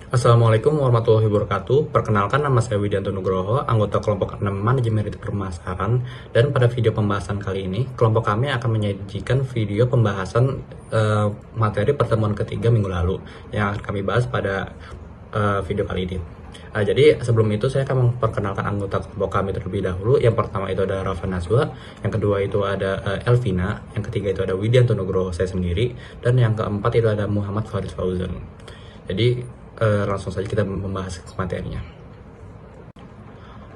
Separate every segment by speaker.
Speaker 1: Assalamualaikum warahmatullahi wabarakatuh. Perkenalkan, nama saya Widianto Nugroho, anggota kelompok 6 Manajemen Risiko Pemasaran. Dan pada video pembahasan kali ini, kelompok kami akan menyajikan video pembahasan materi pertemuan ketiga minggu lalu yang akan kami bahas pada video kali ini. Jadi sebelum itu saya akan memperkenalkan anggota kelompok kami terlebih dahulu. Yang pertama itu ada Rafa Nazwa, yang kedua itu ada Elvina, yang ketiga itu ada Widianto Nugroho saya sendiri, dan yang keempat itu ada Muhammad Faris Fauzan. Jadi langsung saja kita membahas materinya.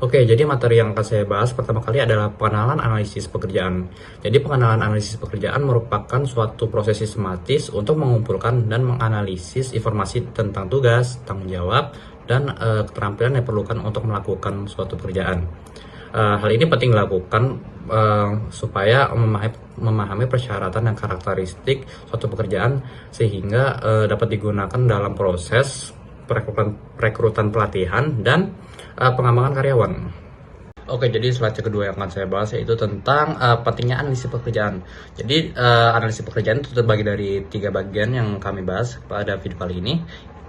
Speaker 1: Oke, jadi materi yang akan saya bahas pertama kali adalah pengenalan analisis pekerjaan. Jadi pengenalan analisis pekerjaan merupakan suatu proses sistematis untuk mengumpulkan dan menganalisis informasi tentang tugas, tanggung jawab, dan keterampilan yang diperlukan untuk melakukan suatu pekerjaan. Hal ini penting dilakukan supaya memahami persyaratan dan karakteristik suatu pekerjaan sehingga dapat digunakan dalam proses perekrutan pelatihan dan pengembangan karyawan. Oke, jadi slide kedua yang akan saya bahas yaitu tentang pentingnya analisis pekerjaan. Jadi analisis pekerjaan itu terbagi dari 3 bagian yang kami bahas pada video kali ini.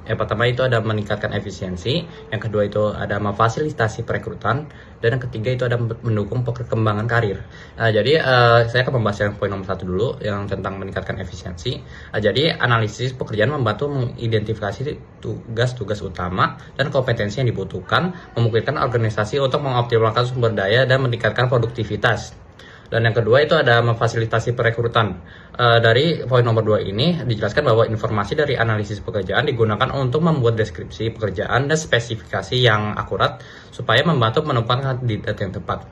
Speaker 1: Yang pertama itu ada meningkatkan efisiensi, yang kedua itu ada memfasilitasi perekrutan, dan yang ketiga itu ada mendukung perkembangan karir. Jadi saya akan membahas yang poin nomor 1 dulu, yang tentang meningkatkan efisiensi. Jadi analisis pekerjaan membantu mengidentifikasi tugas-tugas utama dan kompetensi yang dibutuhkan, memungkinkan organisasi untuk mengoptimalkan sumber daya dan meningkatkan produktivitas. Dan yang kedua itu ada memfasilitasi perekrutan. Dari poin nomor 2 ini dijelaskan bahwa informasi dari analisis pekerjaan digunakan untuk membuat deskripsi pekerjaan dan spesifikasi yang akurat supaya membantu menempatkan kandidat yang tepat.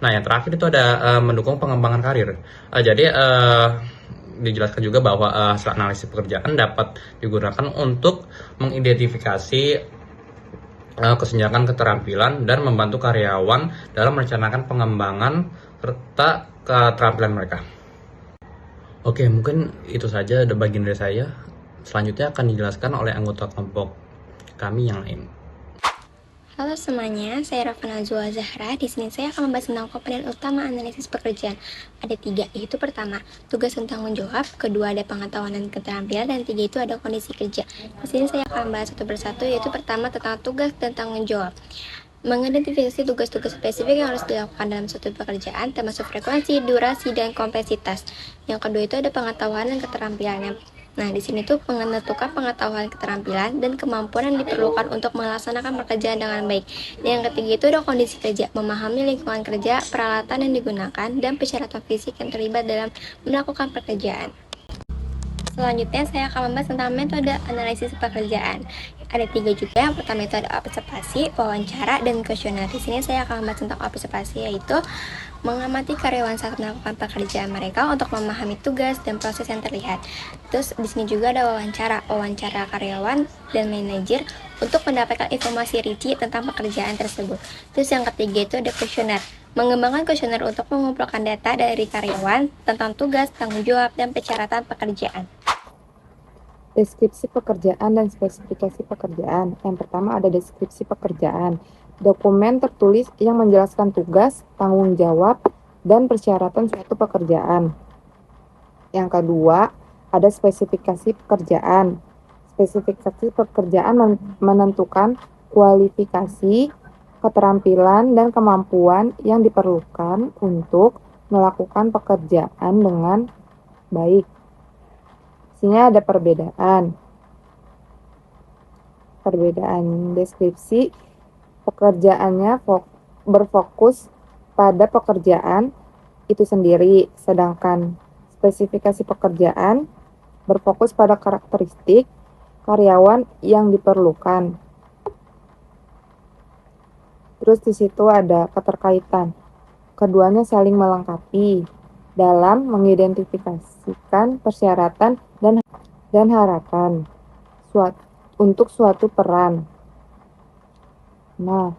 Speaker 1: Nah, yang terakhir itu ada mendukung pengembangan karir. Dijelaskan juga bahwa hasil analisis pekerjaan dapat digunakan untuk mengidentifikasi kesenjangan keterampilan dan membantu karyawan dalam merencanakan pengembangan serta keterampilan mereka. Oke, mungkin itu saja bagian dari saya. Selanjutnya akan dijelaskan oleh anggota kelompok kami yang lain.
Speaker 2: Halo semuanya, saya Rafa Nazwa Zahra. Di sini saya akan membahas tentang komponen utama analisis pekerjaan. Ada 3, yaitu pertama, tugas dan tanggung jawab, kedua ada pengetahuan dan keterampilan, dan 3 itu ada kondisi kerja. Di sini saya akan membahas satu persatu, yaitu pertama tentang tugas dan tanggung jawab. Mengidentifikasi tugas-tugas spesifik yang harus dilakukan dalam suatu pekerjaan, termasuk frekuensi, durasi, dan kompleksitas. Yang kedua itu ada pengetahuan dan keterampilan. Nah, di sini tuh menentukan pengetahuan, keterampilan, dan kemampuan yang diperlukan untuk melaksanakan pekerjaan dengan baik. Dan yang ketiga itu ada kondisi kerja, memahami lingkungan kerja, peralatan yang digunakan, dan persyaratan fisik yang terlibat dalam melakukan pekerjaan. Selanjutnya saya akan membahas tentang metode analisis pekerjaan. Ada 3 juga. Yang pertama itu ada observasi, wawancara, dan kuesioner. Di sini saya akan membahas tentang observasi, yaitu mengamati karyawan saat melakukan pekerjaan mereka untuk memahami tugas dan proses yang terlihat. Terus di sini juga ada wawancara karyawan dan manajer untuk mendapatkan informasi rinci tentang pekerjaan tersebut. Terus yang ketiga itu ada kuesioner. Mengembangkan kuesioner untuk mengumpulkan data dari karyawan tentang tugas, tanggung jawab, dan persyaratan pekerjaan.
Speaker 3: Deskripsi pekerjaan dan spesifikasi pekerjaan. Yang pertama ada deskripsi pekerjaan. Dokumen tertulis yang menjelaskan tugas, tanggung jawab, dan persyaratan suatu pekerjaan. Yang kedua ada spesifikasi pekerjaan. Spesifikasi pekerjaan menentukan kualifikasi, keterampilan, dan kemampuan yang diperlukan untuk melakukan pekerjaan dengan baik. Di sini ada perbedaan deskripsi pekerjaannya berfokus pada pekerjaan itu sendiri, sedangkan spesifikasi pekerjaan berfokus pada karakteristik karyawan yang diperlukan. Terus di situ ada keterkaitan, keduanya saling melengkapi dalam mengidentifikasikan persyaratan dan harapan untuk suatu peran. Nah,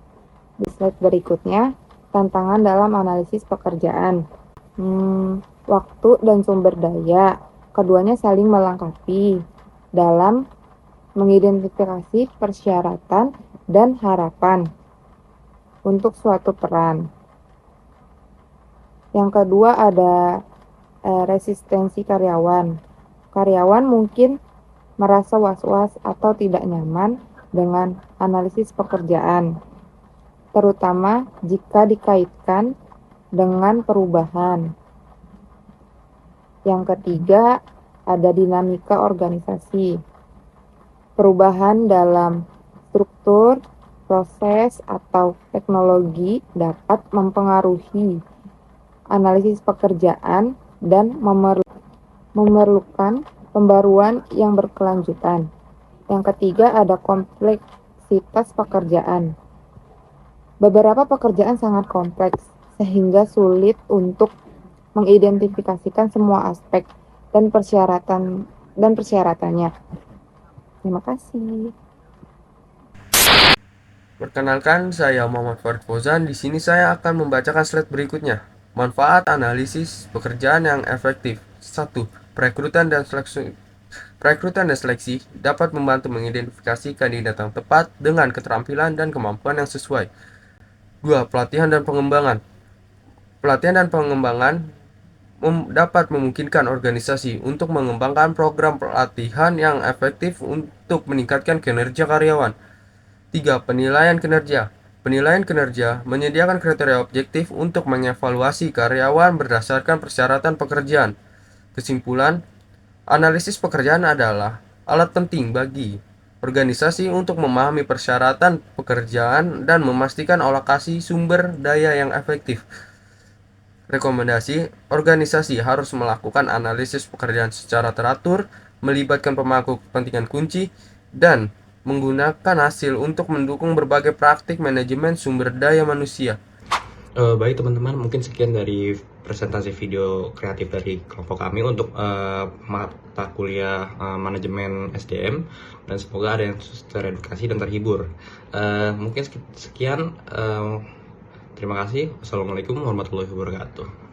Speaker 3: di slide berikutnya, tantangan dalam analisis pekerjaan. Waktu dan sumber daya, keduanya saling melengkapi dalam mengidentifikasi persyaratan dan harapan untuk suatu peran. Yang kedua ada resistensi karyawan. Karyawan mungkin merasa was-was atau tidak nyaman dengan analisis pekerjaan, terutama jika dikaitkan dengan perubahan. Yang ketiga, ada dinamika organisasi. Perubahan dalam struktur, proses, atau teknologi dapat mempengaruhi analisis pekerjaan dan memerlukan pembaruan yang berkelanjutan. Yang ketiga, ada kompleksitas pekerjaan. Beberapa pekerjaan sangat kompleks, sehingga sulit untuk mengidentifikasikan semua aspek dan persyaratannya. Terima kasih.
Speaker 4: Perkenalkan, saya Muhammad Farid Fauzan. Di sini saya akan membacakan slide berikutnya. Manfaat analisis pekerjaan yang efektif. 1. Perekrutan dan seleksi dapat membantu mengidentifikasi kandidat yang tepat dengan keterampilan dan kemampuan yang sesuai. 2. Pelatihan dan pengembangan. Pelatihan dan pengembangan dapat memungkinkan organisasi untuk mengembangkan program pelatihan yang efektif untuk meningkatkan kinerja karyawan. 3. Penilaian kinerja. Penilaian kinerja menyediakan kriteria objektif untuk mengevaluasi karyawan berdasarkan persyaratan pekerjaan. Kesimpulan, analisis pekerjaan adalah alat penting bagi organisasi untuk memahami persyaratan pekerjaan dan memastikan alokasi sumber daya yang efektif. Rekomendasi, organisasi harus melakukan analisis pekerjaan secara teratur, melibatkan pemangku kepentingan kunci, dan menggunakan hasil untuk mendukung berbagai praktik manajemen sumber daya manusia.
Speaker 1: Baik teman-teman, mungkin sekian dari presentasi video kreatif dari kelompok kami untuk mata kuliah manajemen SDM, dan semoga ada yang teredukasi dan terhibur. Mungkin sekian. Terima kasih. Wassalamualaikum warahmatullahi wabarakatuh.